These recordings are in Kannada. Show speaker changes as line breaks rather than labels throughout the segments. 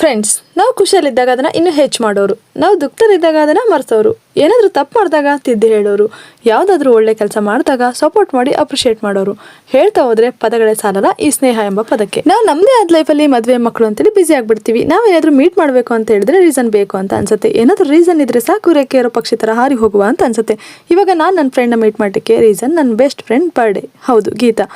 ಫ್ರೆಂಡ್ಸ್, ನಾವು ಖುಷಿಯಲ್ಲಿದ್ದಾಗ ಅದನ್ನು ಇನ್ನೂ ಹೆಚ್ಚು ಮಾಡೋರು, ನಾವು ದುಃಖದಲ್ಲಿದ್ದಾಗ ಅದನ್ನು ಮರೆಸೋರು, ಏನಾದರೂ ತಪ್ಪು ಮಾಡಿದಾಗ ತಿದ್ದಿ ಹೇಳೋರು, ಯಾವುದಾದ್ರೂ ಒಳ್ಳೆ ಕೆಲಸ ಮಾಡಿದಾಗ ಸಪೋರ್ಟ್ ಮಾಡಿ ಅಪ್ರಿಷಿಯೇಟ್ ಮಾಡೋರು. ಹೇಳ್ತಾ ಹೋದರೆ ಪದಗಳೇ ಸಾಲಲ್ಲ ಈ ಸ್ನೇಹ ಎಂಬ ಪದಕ್ಕೆ. ನಾವು ನಮ್ಮದೇ ಆದ ಲೈಫಲ್ಲಿ ಮದುವೆ ಮಕ್ಕಳು ಅಂತೇಳಿ ಬ್ಯುಸಿ ಆಗಿಬಿಡ್ತೀವಿ. ನಾವೇನಾದರೂ ಮೀಟ್ ಮಾಡಬೇಕು ಅಂತ ಹೇಳಿದ್ರೆ ರೀಸನ್ ಬೇಕು ಅಂತ ಅನ್ಸುತ್ತೆ. ಏನಾದರೂ ರೀಸನ್ ಇದ್ರೆ ಸಾಕು ರೆಕ್ಕೆ ಇರೋ ಪಕ್ಷಿ ಥರ ಹಾರಿ ಹೋಗುವ ಅಂತ ಅನ್ಸುತ್ತೆ. ಇವಾಗ ನಾನು ನನ್ನ ಫ್ರೆಂಡ್ನ ಮೀಟ್ ಮಾಡಲಿಕ್ಕೆ ರೀಸನ್ ನನ್ನ ಬೆಸ್ಟ್ ಫ್ರೆಂಡ್ ಬರ್ಡೇ. ಹೌದು, ಗೀತಾ.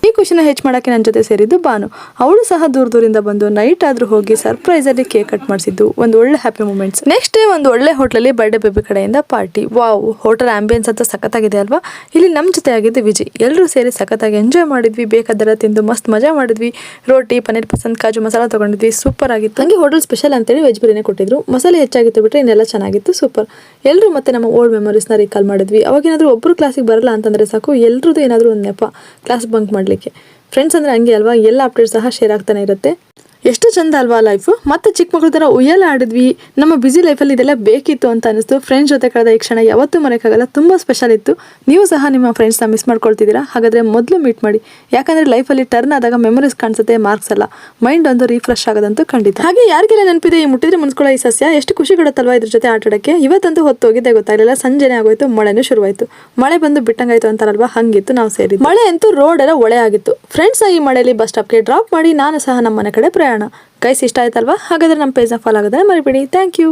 ಈ ಖುಷಿನ ಹೆಚ್ಚು ಮಾಡೋಕ್ಕೆ ನನ್ನ ಜೊತೆ ಸೇರಿದ್ದು ಬಾನು. ಅವಳು ಸಹ ದೂರದಿಂದ ಬಂದು ನೈಟ್ ಆದರೂ ಹೋಗಿ ಸರ್ಪ್ರೈಸಲ್ಲಿ ಕೇಕ್ ಕಟ್ ಮಾಡಿಸಿದ್ದು ಒಂದು ಒಳ್ಳೆ ಹ್ಯಾಪಿ ಮೂಮೆಂಟ್ಸ್. ನೆಕ್ಸ್ಟ್ ಡೇ ಒಂದು ಒಳ್ಳೆ ಹೋಟ್ಲಲ್ಲಿ ಬರ್ಡೇ ಬೇಬಿ ಕಡೆಯಿಂದ ಪಾರ್ಟಿ. ವಾವ್, ಹೋಟೆಲ್ ಆಂಬಿಯನ್ಸ್ ಅಂತ ಸಖತ್ತಾಗಿದೆ ಅಲ್ವಾ. ಇಲ್ಲಿ ನಮ್ಮ ಜೊತೆ ಆಗಿದ್ದು ವಿಜಯ್. ಎಲ್ಲರೂ ಸೇರಿ ಸಖತ್ತಾಗಿ ಎಂಜಾಯ್ ಮಾಡಿದ್ವಿ. ಬೇಕಾದೆಲ್ಲ ತಿಂದು ಮಸ್ತ್ ಮಜಾ ಮಾಡಿದ್ವಿ. ರೋಟಿ, ಪನ್ನೀರ್ ಪಸಂದ್, ಕಾಜು ಮಸಾಲ ತೊಗೊಂಡಿದ್ವಿ. ಸೂಪರ್ ಆಗಿತ್ತು. ನನಗೆ ಹೋಟೆಲ್ ಸ್ಪೆಷಲ್ ಅಂತೇಳಿ ವೆಜ್ ಬಿರಿಯಾನಿ ಕೊಟ್ಟಿದ್ರು. ಮಸಾಲೆ ಹೆಚ್ಚಾಗಿತ್ತು ಬಿಟ್ಟರೆ ಇನ್ನೆಲ್ಲ ಚೆನ್ನಾಗಿತ್ತು. ಸೂಪರ್. ಎಲ್ಲರೂ ಮತ್ತೆ ನಮ್ಮ ಓಲ್ಡ್ ಮೆಮೊರೀಸ್ನ ರೀಕಾಲ್ ಮಾಡಿದ್ವಿ. ಅವಾಗೇನಾದರೂ ಒಬ್ಬರು ಕ್ಲಾಸಿಗೆ ಬರಲ್ಲ ಅಂತಂದರೆ ಸಾಕು, ಎಲ್ಲರದ್ದು ಏನಾದರೂ ಒಂದು ನೆಪ ಕ್ಲಾಸ್ ಬಂಕ್ ಮಾಡಲಿಕ್ಕೆ. ಫ್ರೆಂಡ್ಸ್ ಅಂದರೆ ಹಂಗೆ ಅಲ್ವಾ, ಎಲ್ಲ ಅಪ್ಡೇಟ್ ಸಹ ಶೇರ್ ಆಗ್ತಾನೆ ಇರುತ್ತೆ. ಎಷ್ಟು ಚಂದ ಅಲ್ವಾ ಲೈಫು. ಮತ್ತೆ ಚಿಕ್ಕ ಮಕ್ಕಳ ಥರ ಉಯ್ಯಲ್ಲ ಆಡಿದ್ವಿ. ನಮ್ಮ ಬ್ಯುಸಿ ಲೈಫಲ್ಲಿ ಇದೆಲ್ಲ ಬೇಕಿತ್ತು ಅಂತ ಅನಿಸ್ತು. ಫ್ರೆಂಡ್ಸ್ ಜೊತೆ ಕಳೆದ ಈ ಕ್ಷಣ ಯಾವತ್ತೂ ಮರೆಯೋಕ್ಕಾಗಲ್ಲ. ತುಂಬ ಸ್ಪೆಷಲ್ ಇತ್ತು. ನೀವು ಸಹ ನಿಮ್ಮ ಫ್ರೆಂಡ್ಸ್ನ ಮಿಸ್ ಮಾಡ್ಕೊಳ್ತಿದ್ದೀರಾ? ಹಾಗಾದರೆ ಮೊದಲು ಮೀಟ್ ಮಾಡಿ. ಯಾಕಂದರೆ ಲೈಫಲ್ಲಿ ಟರ್ನ್ ಆದಾಗ ಮೆಮೊರೀಸ್ ಕಾಣಿಸುತ್ತೆ, ಮಾರ್ಕ್ಸ್ ಅಲ್ಲ. ಮೈಂಡ್ ಒಂದು ರೀಫ್ರೆಶ್ ಆಗೋದಂತೂ ಖಂಡಿತ. ಹಾಗೆ ಯಾರಿಗೆಲ್ಲ ನೆನಪಿದೆ ಈ ಮುಟ್ಟಿದ್ರೆ ಮುನ್ಸ್ಕೊಳ್ಳೋ ಈ ಸಸ್ಯ? ಎಷ್ಟು ಖುಷಿ ಕೊಡುತ್ತಲ್ವಾ ಇದ್ರ ಜೊತೆ ಆಟಾಡೋಕ್ಕೆ. ಇವತ್ತಂತೂ ಹೊತ್ತೋಗಿದ್ದೆ ಗೊತ್ತಾಗಲಿಲ್ಲ. ಸಂಜೆನೇ ಆಗೋಯ್ತು, ಮಳೆನೂ ಶುರುವಾಯಿತು. ಮಳೆ ಬಂದು ಬಿಟ್ಟಂಗಾಯ್ತು ಅಂತಾರಲ್ವಾ, ಹಂಗಿತ್ತು. ನಾವು ಸೇರಿ ಮಳೆ ಅಂತೂ ರೋಡ್ ಎಲ್ಲ ಒಳೆ ಆಗಿತ್ತು. ಫ್ರೆಂಡ್ಸ್ ಈ ಮಳೆಯಲ್ಲಿ ಬಸ್ ಸ್ಟಾಪ್ಗೆ ಡ್ರಾಪ್ ಮಾಡಿ ನಾನು ಸಹ ನಮ್ಮ ಮನೆ ಕಡೆ ಪ್ರಯಾಣ. ಗೈಸ್, ಇಷ್ಟ ಆಯ್ತಲ್ವಾ? ಹಾಗಾದರೆ ನಮ್ಮ ಪೇಜ್ನ ಫಾಲೋ ಆಗೋದನ್ನ ಮರಿಬೇಡಿ. Thank you.